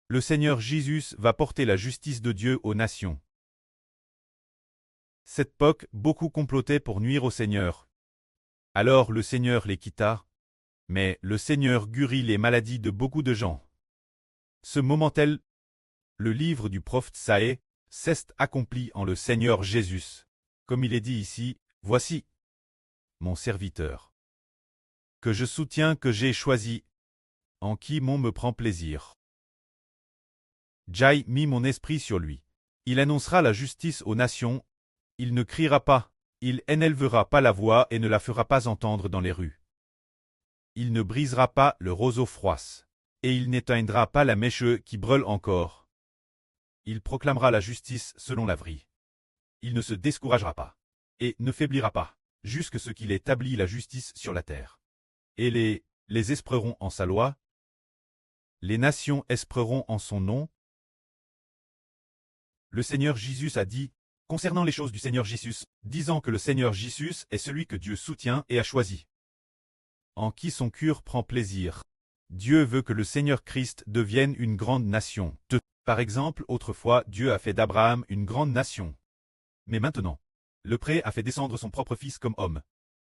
Le Seigneur Jésus va porter la justice de Dieu aux nations. Cette époque, beaucoup complotaient pour nuire au Seigneur. Alors le Seigneur les quitta, mais le Seigneur guérit les maladies de beaucoup de gens. Ce moment-là, le livre du prophète Saë, s'est accompli en le Seigneur Jésus. Comme il est dit ici, voici mon serviteur, que je soutiens, que j'ai choisi, en qui mon me prend plaisir. J'ai mis mon esprit sur lui. Il annoncera la justice aux nations, il ne criera pas, il n'élèvera pas la voix et ne la fera pas entendre dans les rues. Il ne brisera pas le roseau froisse, et il n'éteindra pas la mèche qui brûle encore. Il proclamera la justice selon la vraie. Il ne se découragera pas, et ne faiblira pas, jusqu'à ce qu'il établit la justice sur la terre. Et les espéreront en sa loi. Les nations espéreront en son nom. Le Seigneur Jésus a dit, concernant les choses du Seigneur Jésus, disant que le Seigneur Jésus est celui que Dieu soutient et a choisi, en qui son cœur prend plaisir. Dieu veut que le Seigneur Christ devienne une grande nation. Par exemple, autrefois, Dieu a fait d'Abraham une grande nation. Mais maintenant, le Pré a fait descendre son propre fils comme homme,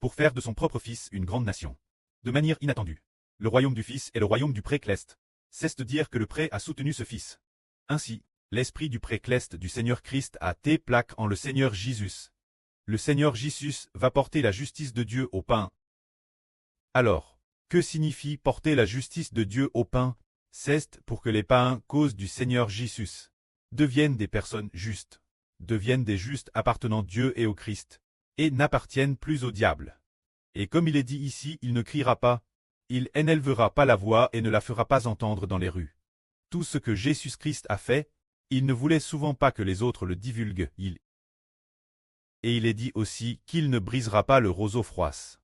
pour faire de son propre fils une grande nation. De manière inattendue, le royaume du Fils est le royaume du Pré-Cleste. C'est de dire que le Pré a soutenu ce Fils. Ainsi, l'esprit du Pré-Cleste du Seigneur Christ a été plaqué en le Seigneur Jésus. Le Seigneur Jésus va porter la justice de Dieu au pain. Alors, que signifie porter la justice de Dieu au pain? C'est pour que les païens, cause du Seigneur Jésus, deviennent des personnes justes, deviennent des justes appartenant à Dieu et au Christ, et n'appartiennent plus au diable. Et comme il est dit ici, il ne criera pas, il n'élèvera pas la voix et ne la fera pas entendre dans les rues. Tout ce que Jésus-Christ a fait, il ne voulait souvent pas que les autres le divulguent, Et il est dit aussi qu'il ne brisera pas le roseau froisse,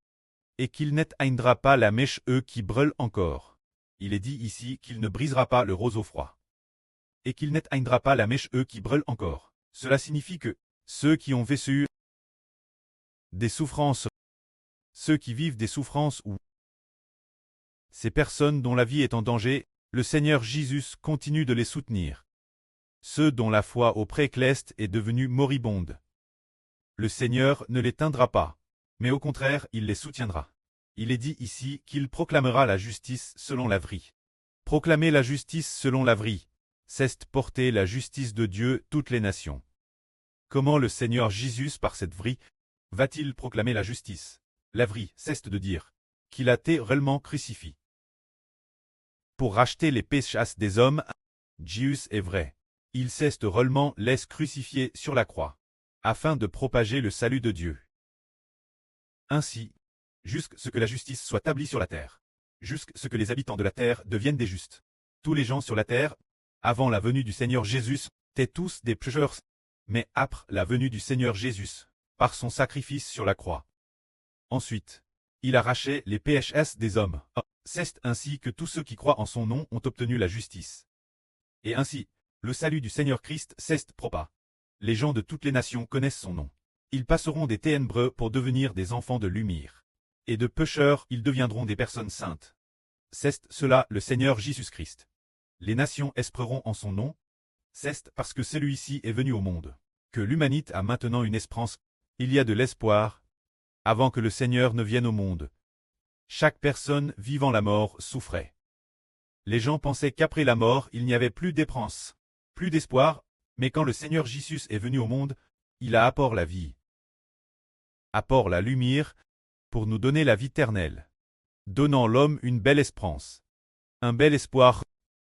et qu'il n'éteindra pas la mèche qui brûle encore. Il est dit ici qu'il ne brisera pas le roseau froid, et qu'il n'éteindra pas la mèche qui brûle encore. Cela signifie que ceux qui ont vécu des souffrances, ceux qui vivent des souffrances ou ces personnes dont la vie est en danger, le Seigneur Jésus continue de les soutenir. Ceux dont la foi au Pré-Cleste est devenue moribonde, le Seigneur ne l'éteindra pas, mais au contraire il les soutiendra. Il est dit ici qu'il proclamera la justice selon la vraie. Proclamer la justice selon la vraie, c'est porter la justice de Dieu toutes les nations. Comment le Seigneur Jésus par cette vraie va-t-il proclamer la justice? La vraie, c'est de dire qu'il a été réellement crucifié. Pour racheter les péchés des hommes, Jésus est vrai. Il s'est réellement laissé crucifier sur la croix, afin de propager le salut de Dieu. Ainsi, jusqu'à ce que la justice soit établie sur la terre, jusqu'à ce que les habitants de la terre deviennent des justes. Tous les gens sur la terre, avant la venue du Seigneur Jésus, étaient tous des pécheurs, mais après la venue du Seigneur Jésus, par son sacrifice sur la croix. Ensuite, il a racheté les péchés des hommes. C'est ainsi que tous ceux qui croient en son nom ont obtenu la justice. Et ainsi, le salut du Seigneur Christ s'est propagé. Les gens de toutes les nations connaissent son nom. Ils passeront des ténèbres pour devenir des enfants de lumière. Et de pécheurs, ils deviendront des personnes saintes. C'est cela le Seigneur Jésus-Christ. Les nations espéreront en son nom. C'est parce que celui-ci est venu au monde, que l'humanité a maintenant une espérance. Il y a de l'espoir, avant que le Seigneur ne vienne au monde. Chaque personne vivant la mort souffrait. Les gens pensaient qu'après la mort, il n'y avait plus d'espérance, plus d'espoir, mais quand le Seigneur Jésus est venu au monde, il a apporté la vie, apporté la lumière, pour nous donner la vie éternelle, donnant l'homme une belle espérance, un bel espoir,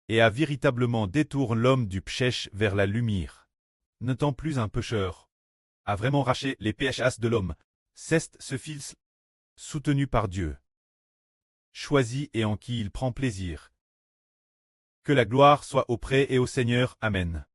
et a véritablement détourné l'homme du péché vers la lumière. N'étant plus un pécheur, a vraiment racheté les péchés de l'homme. C'est ce Fils, soutenu par Dieu, choisi et en qui il prend plaisir. Que la gloire soit auprès et au Seigneur. Amen.